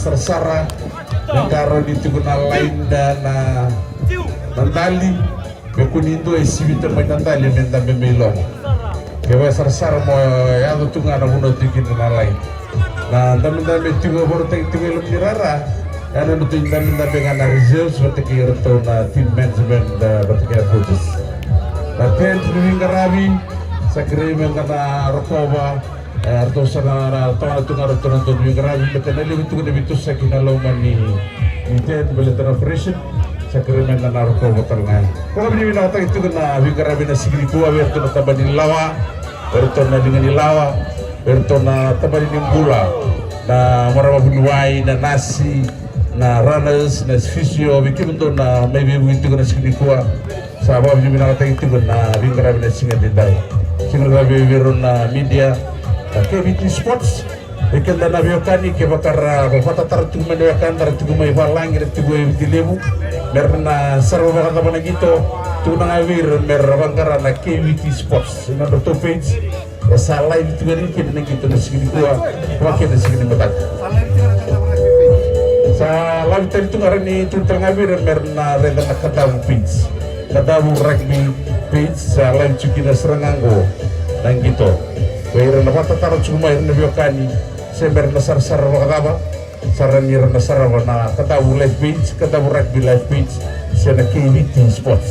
sarsara yang karo di tuguna lain dan nandali bekunindo esibita may nandali menda memilong kewa sarsara mo yado tunga na muno tikin na lain na dami tuga boro tek tuga lum dirara yana betul dami ngana reserves berteki reto na team management berteki coaches na ten ngarabi sakre mengana rokova arto sana to tunga reto na to ngarabi betenali betul betul sakina lomani ten beletan operation sakre mengana rokova terngai ko bini na ta itu na ngarabi na sigri kuwa berto na tabani lawa berto na dengan ilawa berto na tabani nimbula na marama bunuai na nasi na runners na fisio bikin to na maybe begitu na sigri kuwa sabab ni na ta itu na ngarabi na singa dindai singa biro na media KBT Sports ikan dana biokani ke bakar kota tartu mendoakan tartu mai valang ire tugo dilebu merna sarwa bakata bana gitu tuna ngawir mer bangkara na KBT Sports na to page esa live tugo ni kene gitu na sini kuwa wakin na sini batak sa live tadi tu ngarani tuna ngawir merna renda na kadabu page kadabu rugby page sa live cukina seranganggo dan gitu Wira na kota tarot cuma irna biokani sember na sar wakaba saranir na sarawa na katabu live page katabu rugby live page sana KBT Sports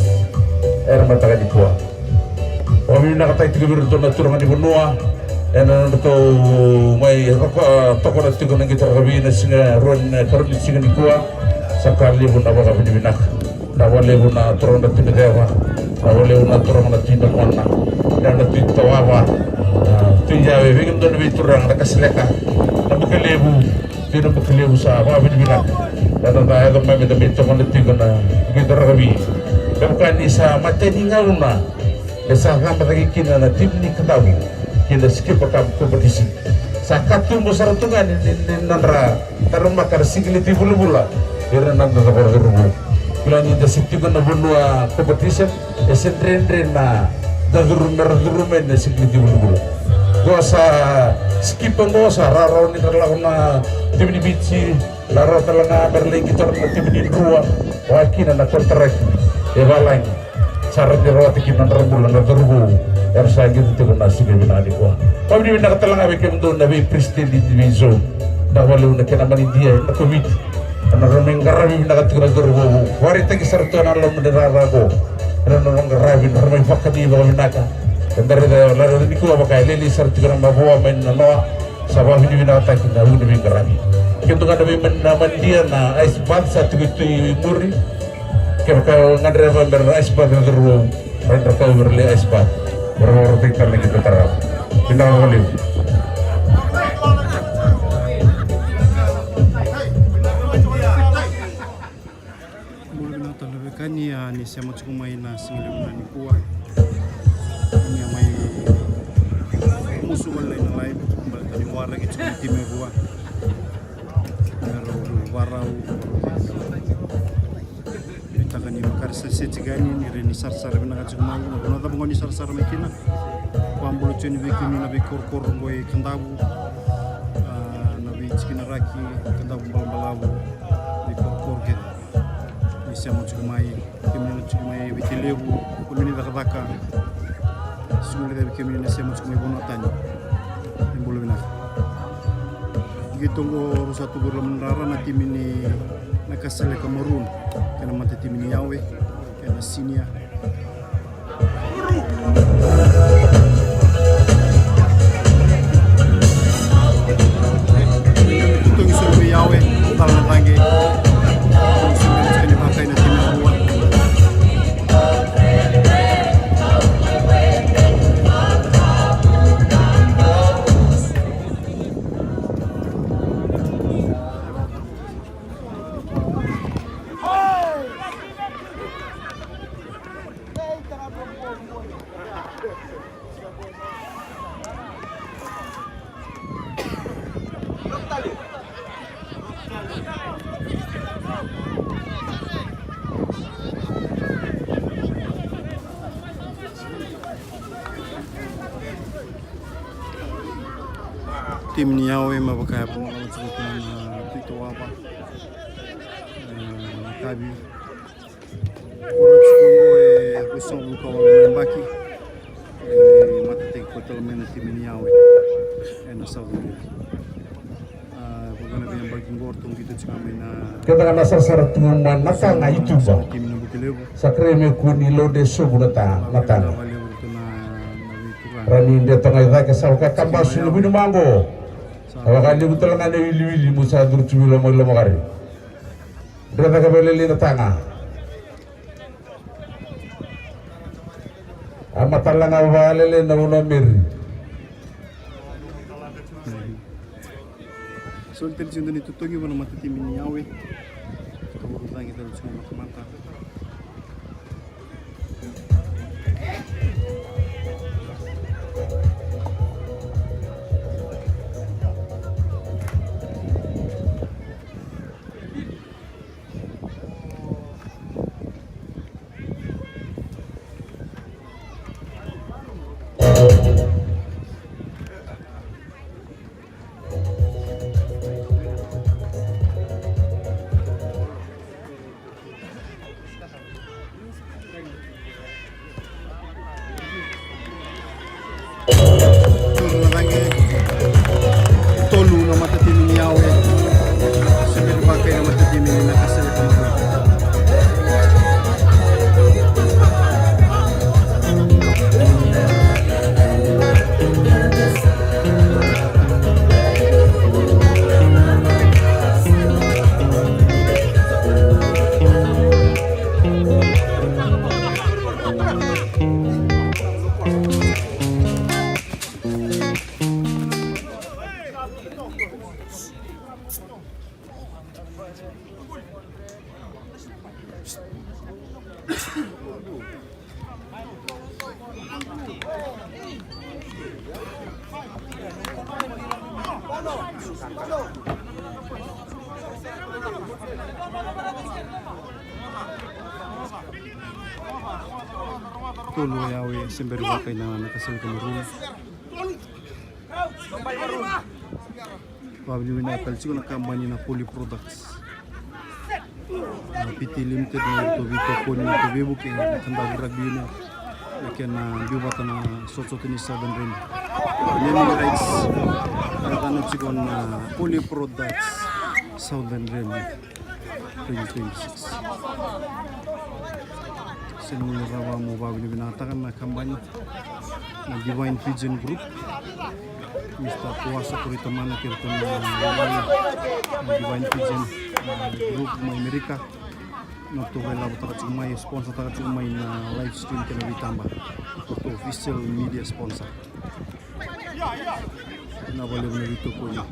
mata di kuah kami na kata itu biru na turungan di benua na to mai toko na tigo na kita kabi na singa ron karun singa di kuah sakali pun apa kabi di binak nawale pun na turun na tinegawa nawale pun na turun na tindak mana dan na tintawawa tujawe bigam don biturang na kasleka na bukalebu sa mga binibina dan tayo kung may medamito kung natigo na kita rakabi bukan isa matendingaw na sa kamatagikina na tim ni katabu kina skip akam kompetisi sa katumbo sa ratungan nandra tarong makar sigliti bula-bula ira nanda sa kordurubo kila ni dasitigo na bunua competition esentren na dadurumen na sigliti bula-bula gosa skip ang gosa raraw ni talaga na tim ni Bici laraw talaga berleng kita na tim ni Rua wakina na kontrak evalang cara dirawat kita na rambulan na turbo ersa gitu na sige binali ko pabdi na katalang abe kem do na be pristine di division na walu na kinaman India na komit na rameng garami na katura turbo wari tagi sarto na lam derara ko na rameng garami na rameng fakadi ba minaka dari lalu ini kuah pakai lili sarti orang bawa main nanoa sabah ini bina tak kita udah menggerami kita kan demi menaman dia na ice bath satu itu muri kalau ngadre ber ice bath terus render kau berli ice bath berapa tingkat lagi tertarap kita boleh nata lebih kan ya ni saya mau cukup main nasi ni kuah ini mai musuh lain tadi warna itu tim gua warau kita kan ini makar sesegani ni reni sar bina cuma no ta bangoni sar makina pambulu cuni bikin na bikor boy kandabu na bi cikina raki kandabu balabu bikor ke ni sama cuma mai bitilebu kulini dakaka semua dari kami ini saya masuk ibu natanya yang boleh benar. Gitu go satu bulan menara nanti ini nak kasih Kamerun karena mati tim ini yawe karena sinia. Itu isu lebih yawe dalam tangga. Semua ini pakai nanti buat. Tim niawe mabakaya pun kalau cukup itu apa Kabi Kurutsukungo Wisong Lukawal Membaki Matatik Kotel Menati Miniawe Ena Saudi Kugana Biang Baging Gortung gitu cuma main kita kan asal syarat tumuman nata nga itu ba Kim na Bukilevo sakreme kunilo de subunata nata Bali Urto na Kurang rani de tengah ida kesal ka kambas lebih mango awakan di betul ngane wili musa dur cumilo mo lo magari drata ka beleli na tanga amatalla nga walele na uno miri So intelligent din ito togi wala matitimin niyawe kaburo lang kita lupa mga kamanta tolu na matatimin niyawe sabi ba kayo na matatimin na kasal ko tolu yawe sembari ba kayo na nakasal ko maroon Pablo Winapel siguro na kampanya na Poly Products PT Limited na ito Vito po na ito Vivo kaya kanda rugby na kaya na biwata na sot-sot ni Southern Rain naming rights nagtanong siguro na Poly Products Southern Rain 2026 sinong rawa mo Pablo binatakan na kampanya na Divine Pigeon Group Mr. Puasa Kurita Mana Kirto na Divine Pigeon Group ng Amerika nagtugay labo takat sumay sponsor takat sumay na live stream ka na bitamba ito official media sponsor nabaliw na dito po niya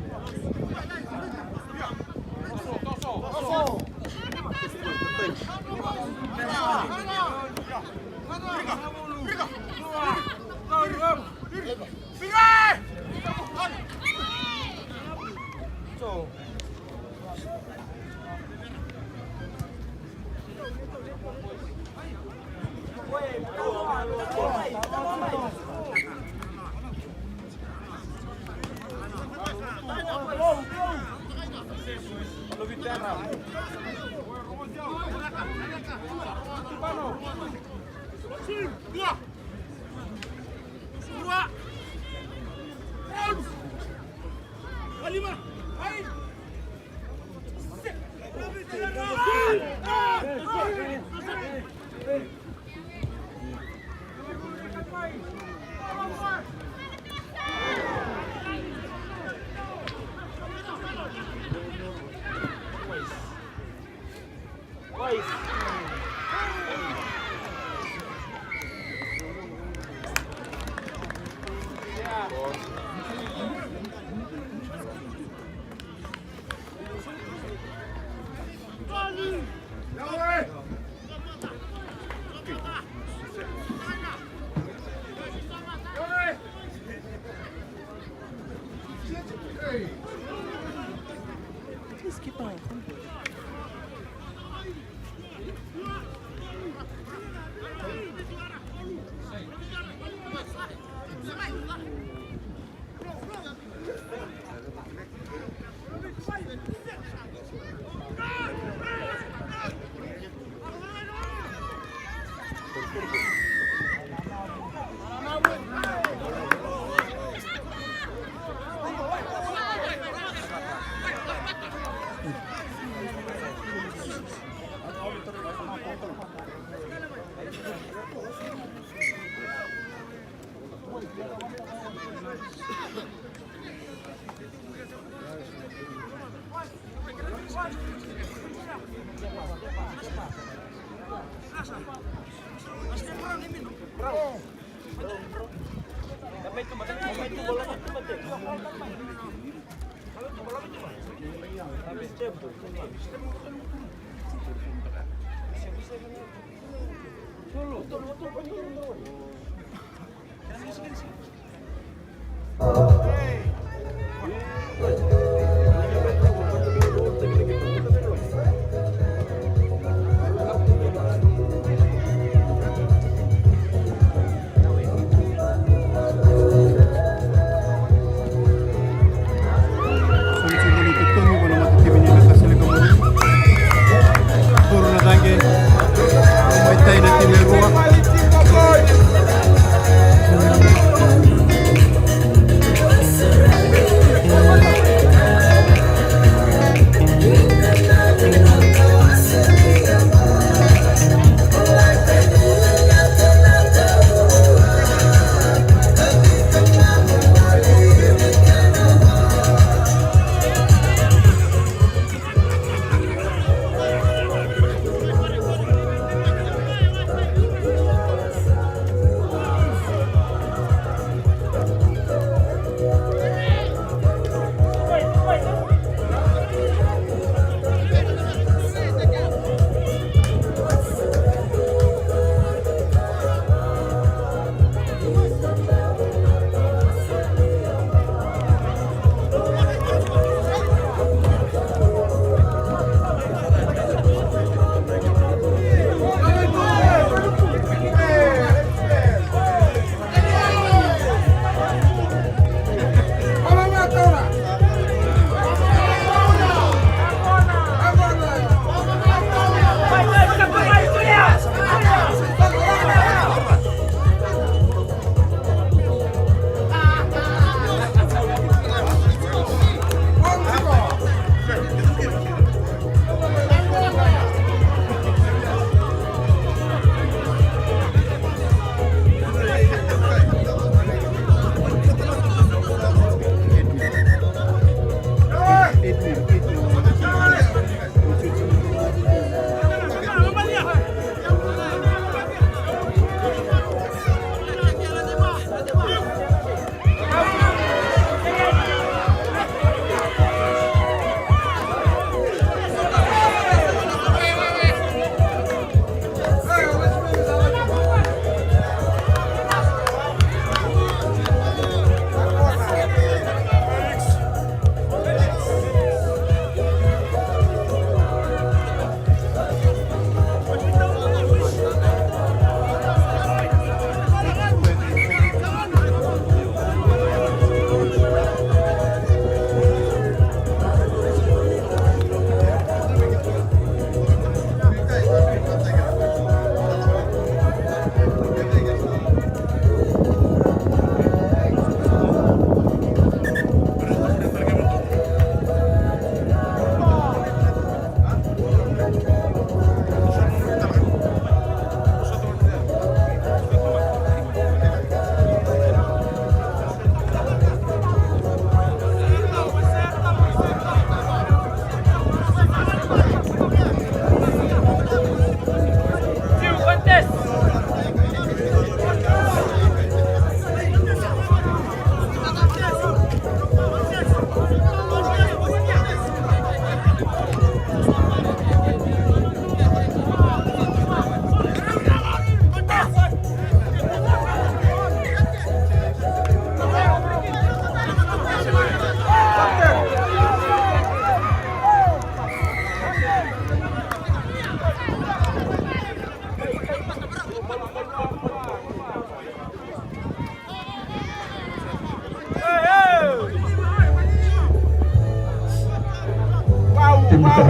Please keep on.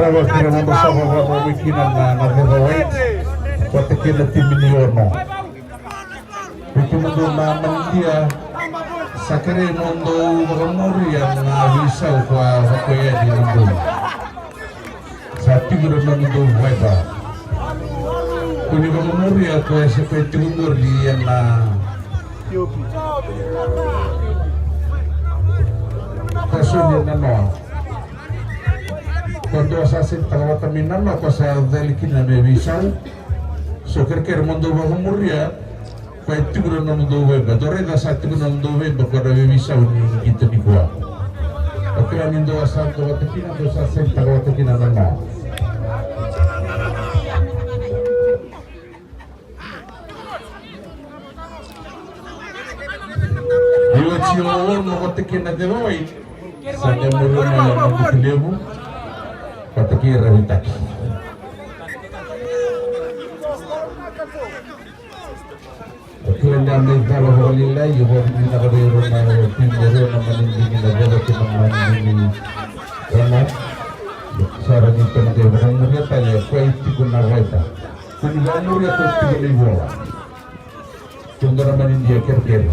Rawa kira mambo sama wapa wikinan na Herawait watakina timiniono itu mundo na mandia sakere mundo makamuri yang wisau kwa wakoya di mundo satu guru na mundo waiba kuni makamuri ako seperti umur di yang na kasunyan na noa quando assasin tawata minan ako sa dalikin na may wisal So kerker mondo ba humurya, pa tiguro na mondo ba, dore da sa tiguro na mondo ba, kada bisa uni gitu di gua. Oke, anindo asal to watakina to sa senta watakina na. Ayo cium mo watakina de boy. Saya muruna na mutilimu. Watakira hitak. Kaya may dalawa ko nila, yung hindi nakabiro na pinero na manindingin na gano'n pinamandingin ramat. Sarang ito na kayo, kung muna tayo, kaya iti ko na reta. Kung ilan mo rin ito, iti ko na iwala. Kung na naman hindi akir-kir.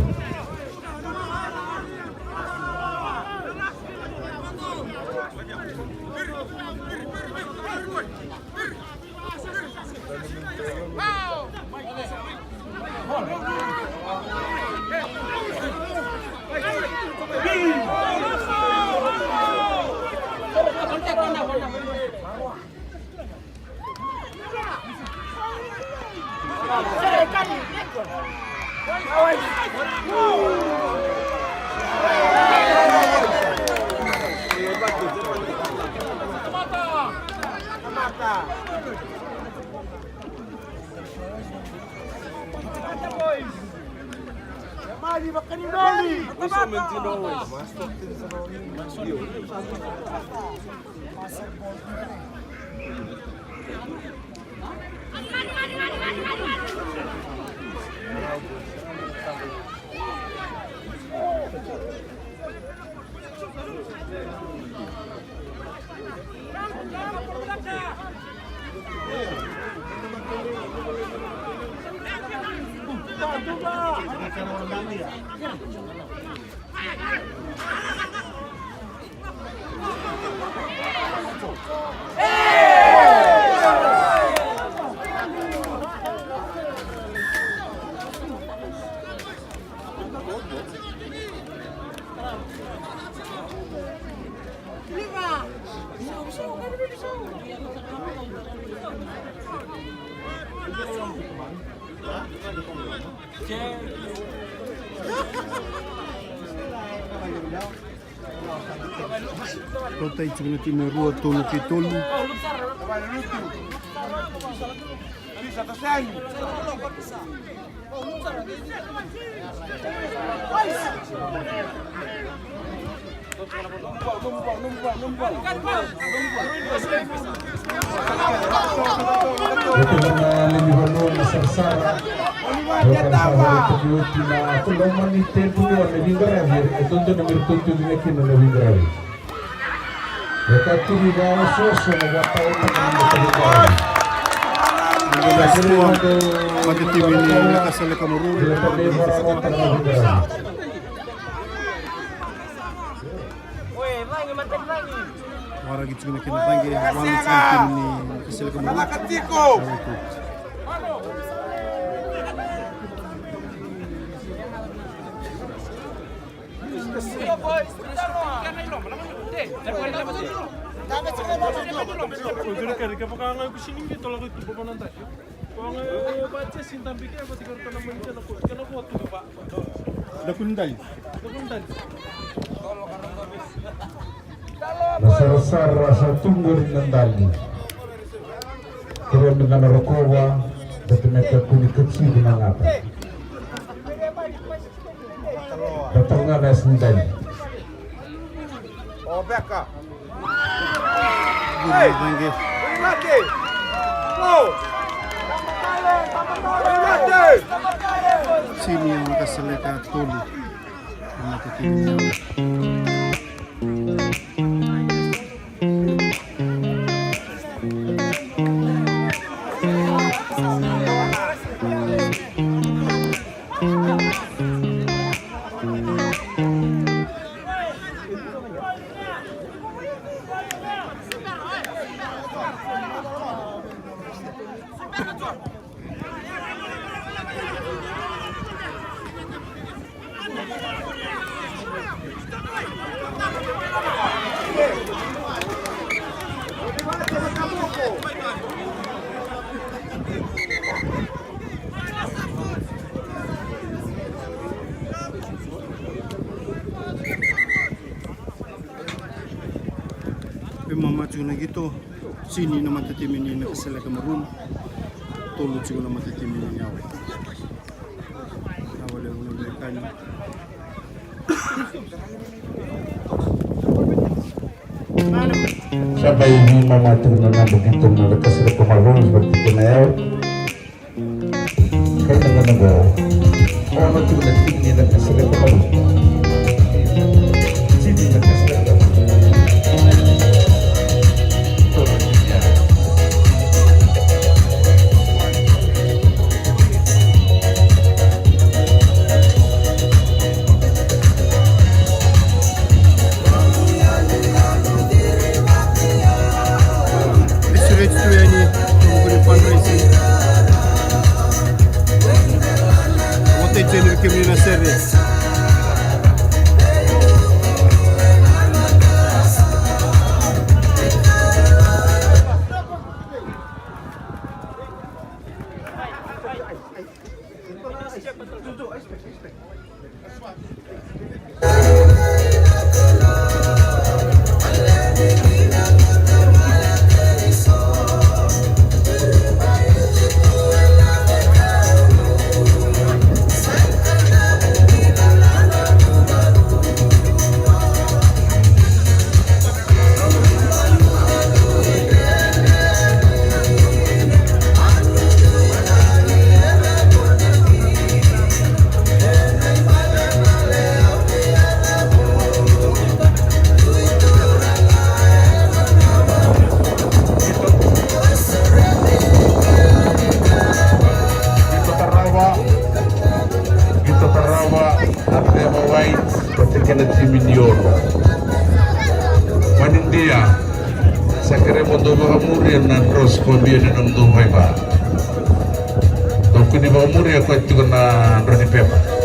Kota itu kena timur rua tolu ke tolu. Pada tim ini nakasal kamuru. Orang gitu kena kena panggil one tim ini nakasal kamuru. Besar-besar rasa tunggu ngendali. Kira dengan rokowa, dan mereka kuning kecil dengan apa? Datangnya nas ngendali. Oh, Becca. Hey, mati. Oh. Mati. Sini yang nakasal ka tolu. Mata tim ini. gitu sini nama tim ini nakasela Kamerun tolu juga nama tim ini nyawa awalnya mereka sampai ini mematuh dengan begitu mereka sudah kemaluan seperti kenal kayak dengan negara orang itu udah tinggi dan sudah kemaluan sini mereka sudah Kombia dan untuk Haiba. Tapi di bawah umur ya kuat juga na Rani Pepa.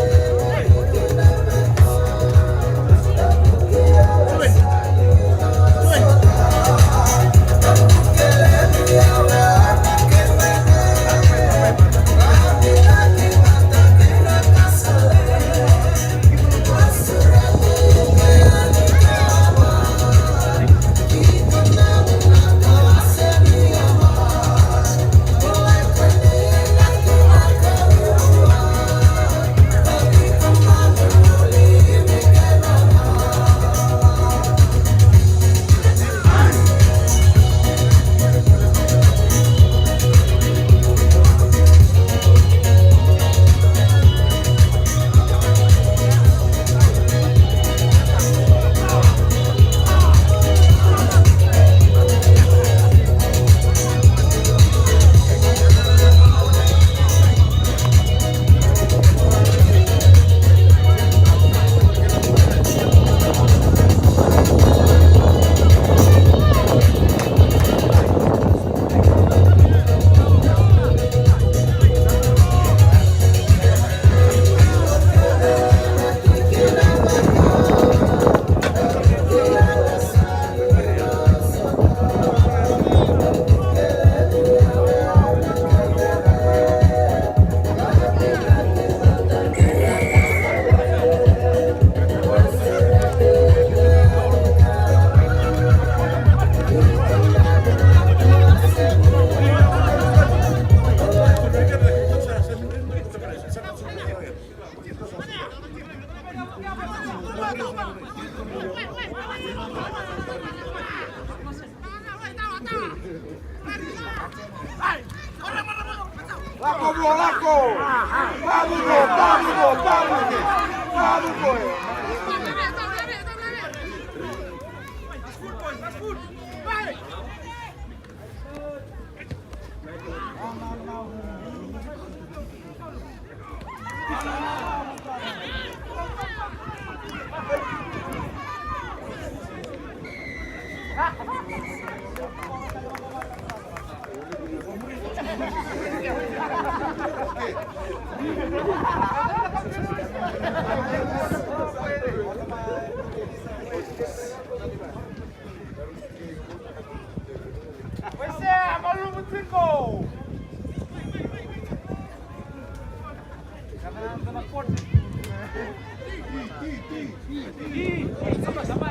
Sama. Sama.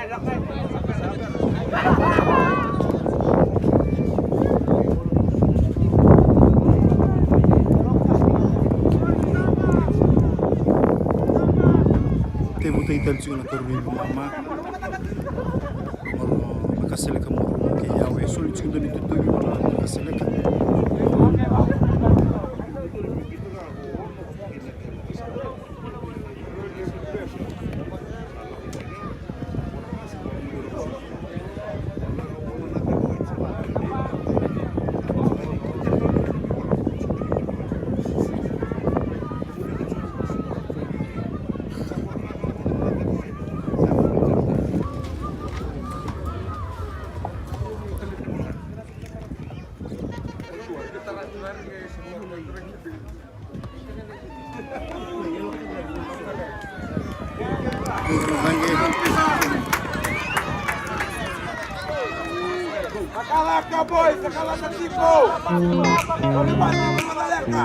Sama. ital chuna karuni mama makasele kamu ke yawe soli chuna ni tutu mana makasele Sakalaka boy, sakalaka tipo. Ulibati sakalaka.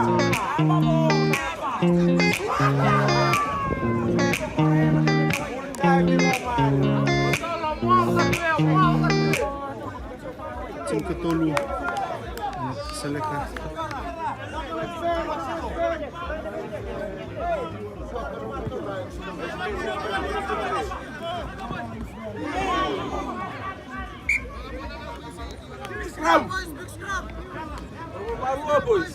tim ketolu seleka Scrum. Baru boys.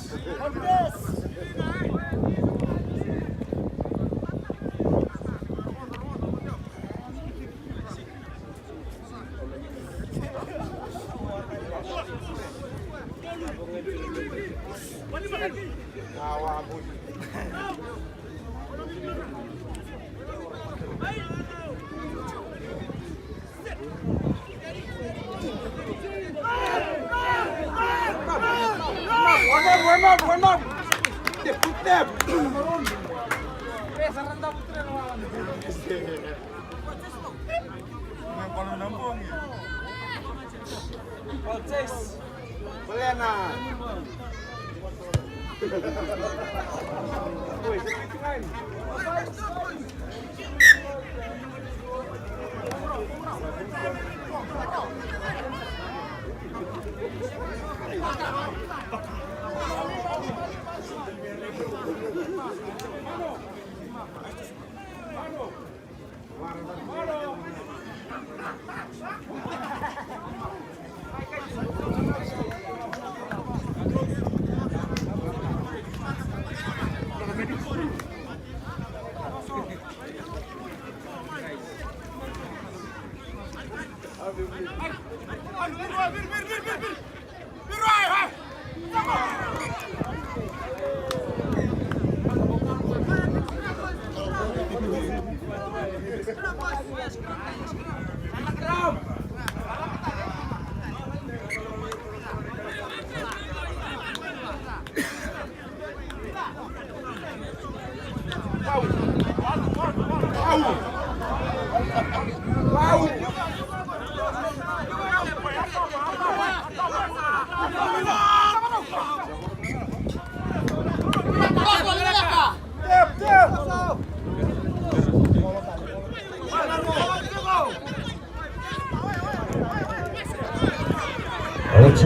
Warm up. Put them. Belena.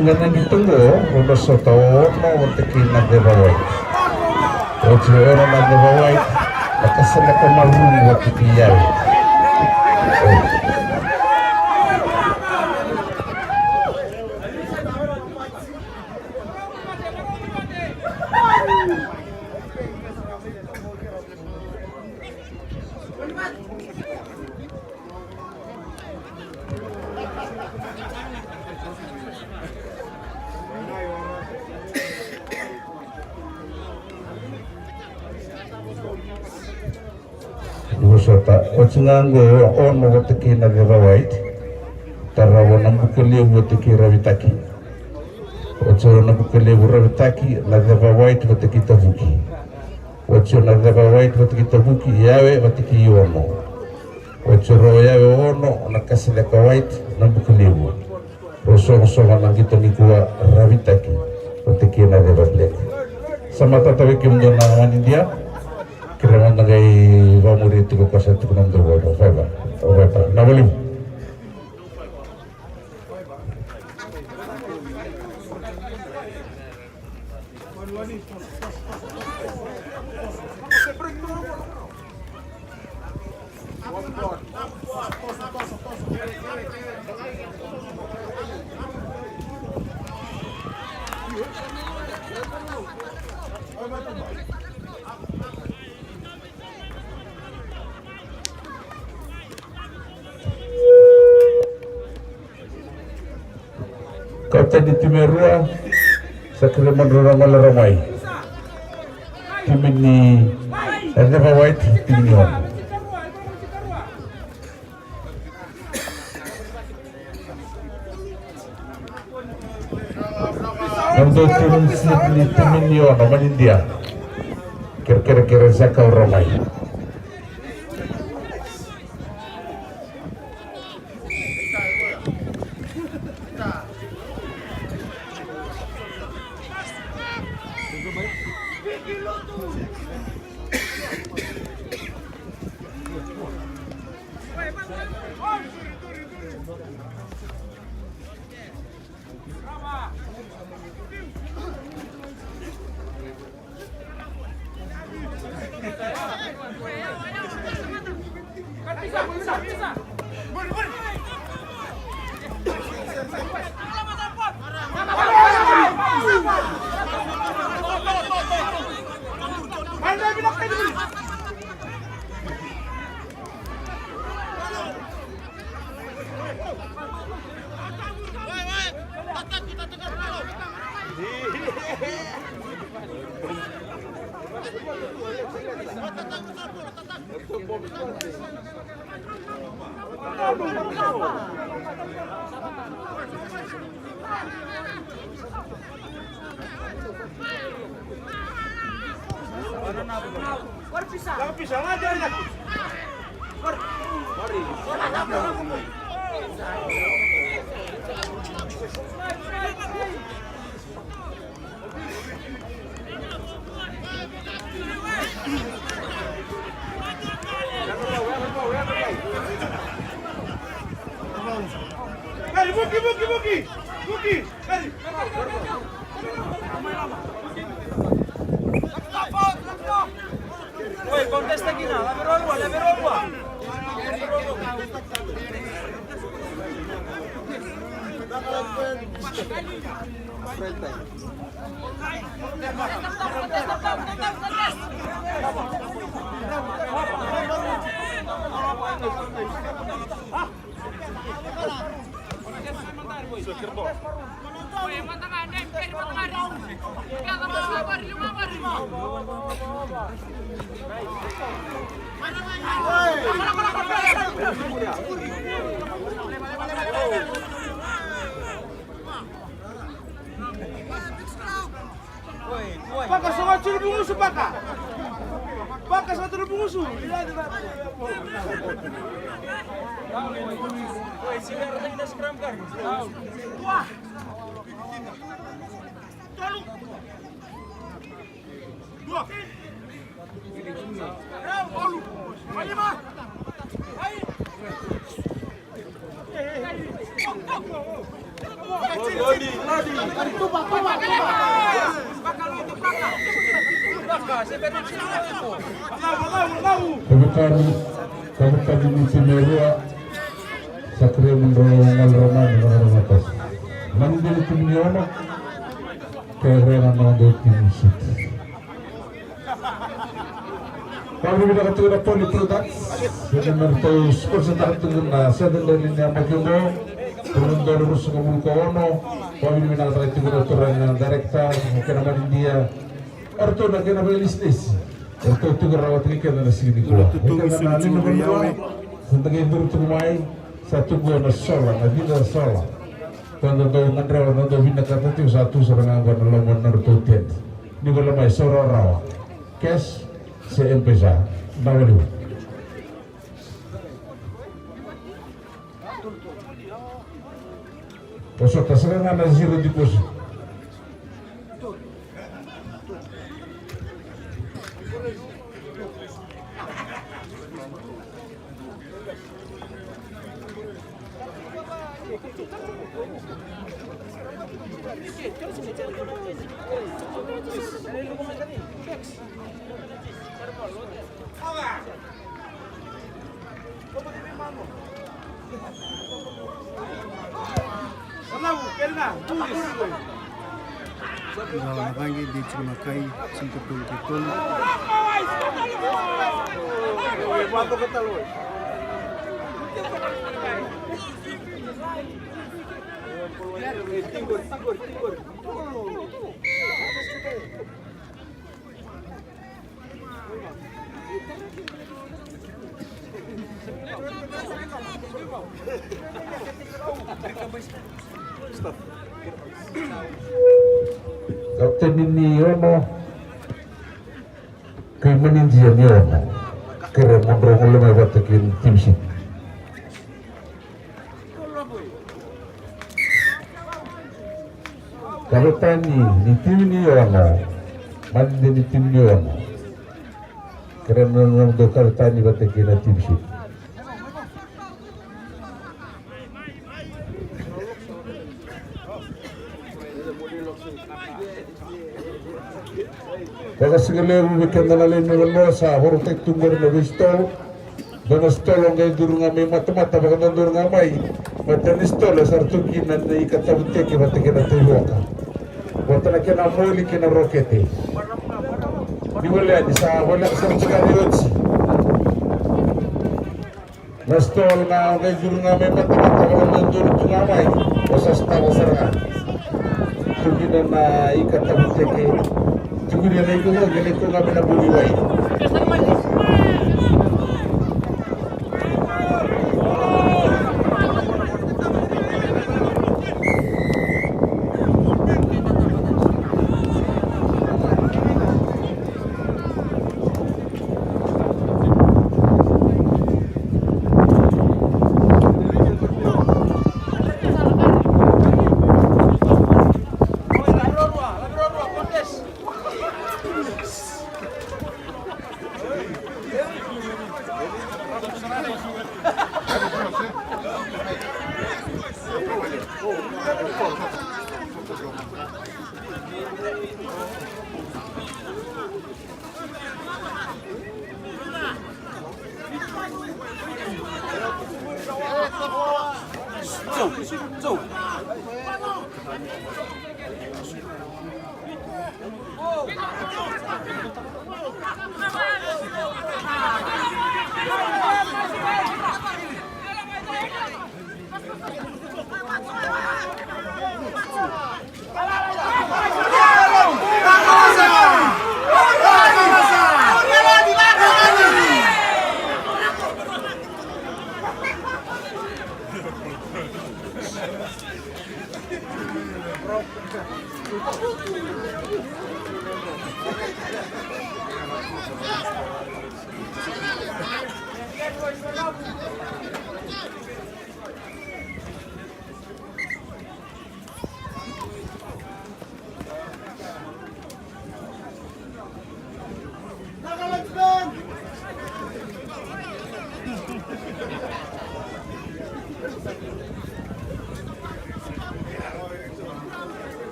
Singan ditunggu udah setahun mau tekin naga bawai. Orang naga bawai, maka sana kemalu buat dia. Sota ochingango on mo teki na white tarawo na bukele mo teki ravitaki ocho na bukele ravitaki na white mo teki tabuki ocho na white mo teki tabuki yawe mo teki yono ocho ro yawe ono na kasile ka white na bukele mo roso na ngito ni kuwa ravitaki mo teki na black sama tatawe kimdo na India kira nagai vamuri tu kasat tu nam doa faiba faiba nabalim Kapten di Timerua Sakri Mandora Malaramai tim ini Erneva White tim Nyon untuk tim Sydney tim Nyon nama India kira-kira Zakau Ramai Buki, Woi, contesta aquí nada, la verolua. Pakai sama curi musuh pakai. Pakai satu musuh. Woi, sigar kita scrum kan. Wah. Tolong. Dua. Ayo, mah. Ayo. Kabupaten di Timerua Sakria Mandora Roma dengan atas Mandil tim Nyono keren nongol tim Sud. Kalau kita katakan poli produk, kita mertu skor setar tengah sedang dari nama Jomo, turun dari rusuh kamu kawono, kalau ini nak terakhir kita turun direkta, mungkin nama India, atau nak kena belisnis, atau tu kerawat kita dari sini gua. Kita nak ini nomor tentang itu rumai satu gua nasola, nabi nasola. Kalau tahu mandra, kalau tahu bina kata tu satu serangan gua dalam benar tu tiad. Ini kalau mai sora rawa, cash. Se empezar, vamos lá. Posso estar serena na zero depois. Dalam rangi di Cimakai, Singketul Kitul. Kapten ini ono kemeninjian ono kira mondrong lemah batakin tim sih. Kalau tani di tim ini ono, mandi di tim ini ono. Kira nong dokar tani batakin tim sih. Baka segala weekend na lalim mo sa hortek tunggar na gusto. Baka stolong kay duro nga may mata-mata baka nanduro nga may mata ni stola sa tukinan na ikatabute ki bata kina tuyuaka. Bata na kina muli kina rokete. Di wala di sa wala sa sekali otsi. Na stol nga kay duro nga may mata-mata baka nanduro nga may basta stawa sarangan. Tukinan na ikatabute ki Tuguri na ito mo, ganito nga pinabuliway.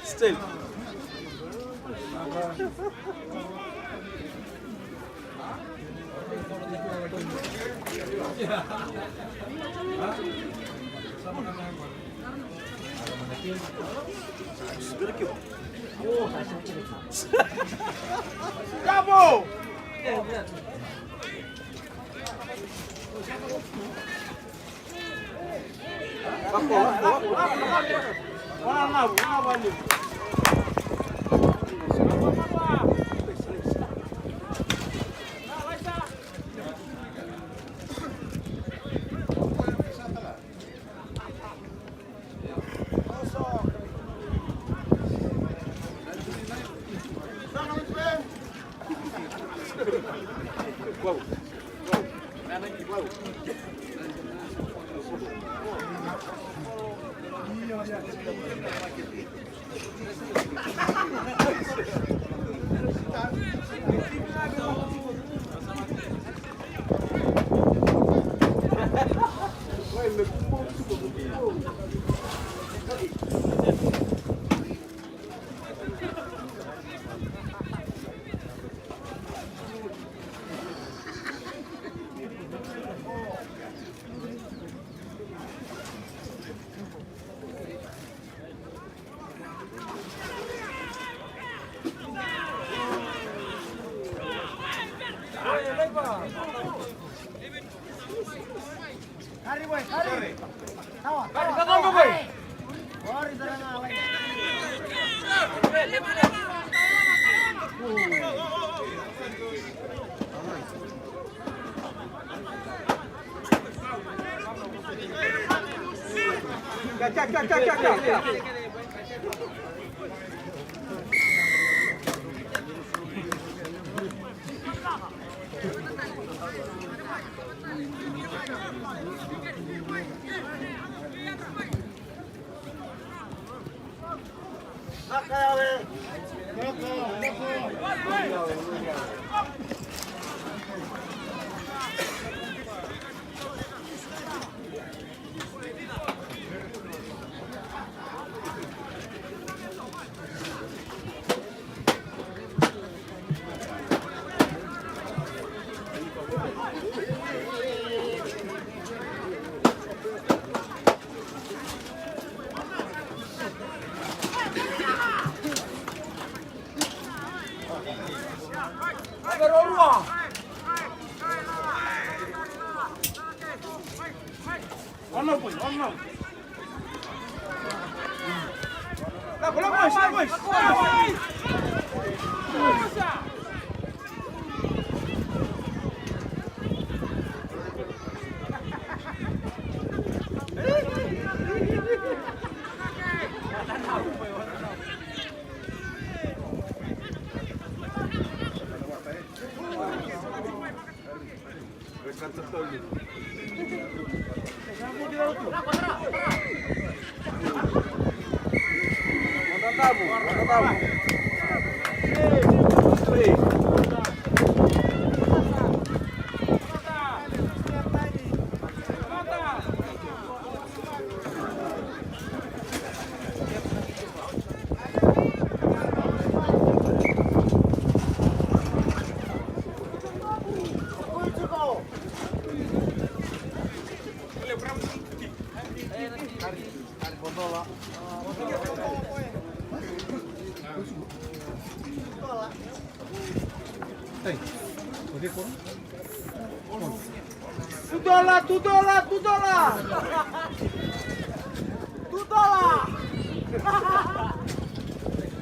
Still. Bravo!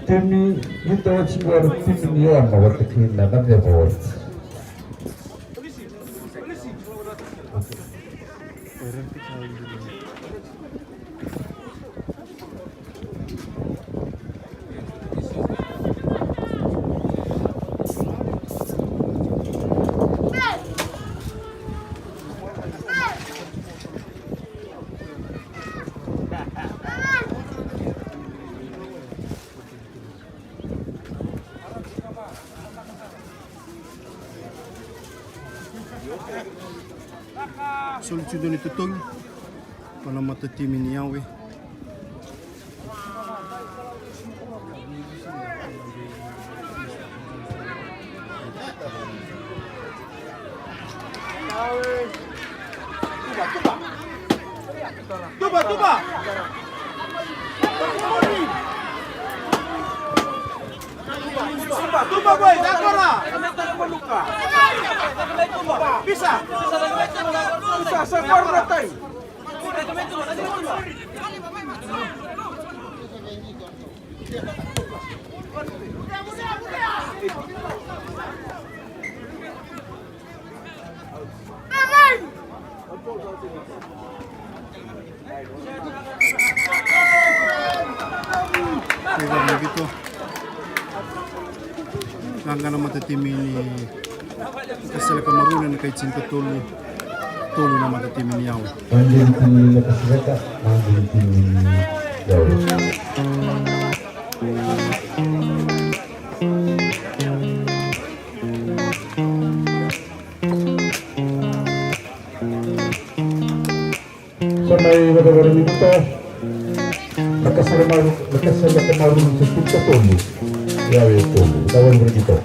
Timmy, you thought you were thinking you are not the king, not the board. Orang kita solitude ni tutong pada mata tim ini yawe. Tuba, tuba. Tuba boy, agora. Bisa. Bisa sekor natin. Karena begitu, karena mata tim ini kesal kemarunan kait cinta tolu nama tim ini yawe. Manggil tim Nakasreka, manggil tim jauh. Sampai pada baru itu nakasama kemarin sesuatu tolu, ya itu, kawan begitu.